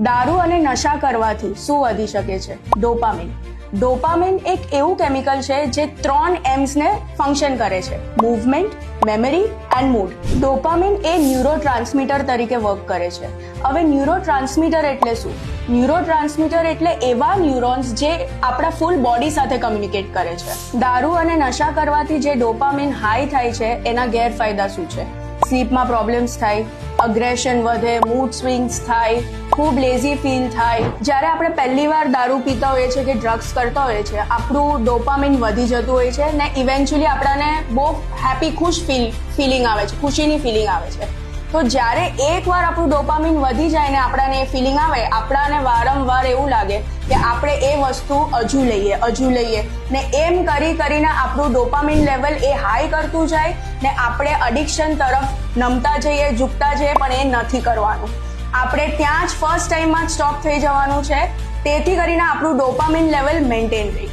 દારૂ અને નશા કરવાથી શું વધી શકે છે? ડોપામિન. ડોપામિન એક એવું કેમિકલ છે જે 3 M's ને ફંક્શન કરે છે: movement, memory and mood. Dopamine A neurotransmitter તરીકે વર્ક કરે છે. હવે ન્યુરોટ્રાન્સમીટર એટલે શું? ન્યુરોટ્રાન્સમીટર એટલે એવા ન્યુરોન્સ જે આપણા ફૂલ બોડી સાથે કમ્યુનિકેટ કરે છે. દારૂ અને નશા કરવાથી જે ડોપામિન હાઈ થાય છે એના ગેરફાયદા શું છે? સ્લીપમાં પ્રોબ્લેમ્સ થાય, અગ્રેશન વધે, મૂડ સ્વિંગ્સ થાય, ખૂબ લેઝી ફીલ થાય. જ્યારે આપણે પહેલી વાર દારૂ પીતા હોઈએ છીએ કે ડ્રગ્સ કરતા હોઈએ છીએ, આપણું ડોપામિન વધી જતું હોય છે ને ઇવેન્ચ્યુઅલી આપણને બહુ હેપી ફિલિંગ આવે છે, ખુશીની ફિલિંગ આવે છે. તો જ્યારે એકવાર આપણું ડોપામિન વધી જાય ને આપણને એ ફિલિંગ આવે, આપણને વારંવાર એવું લાગે કે આપણે એ વસ્તુ હજુ લઈએ ને એમ કરીને આપણું ડોપામિન લેવલ એ હાઈ કરતું જાય ને આપણે એડિક્શન તરફ નમતા જઈએ, ઝૂકતા જઈએ, પણ એ નથી કરવાનું. આપણે ત્યાં જ ફર્સ્ટ ટાઈમમાં જ સ્ટોપ થઈ જવાનું છે. તેથી કરીને આપણું ડોપામિન લેવલ મેન્ટેન રહે.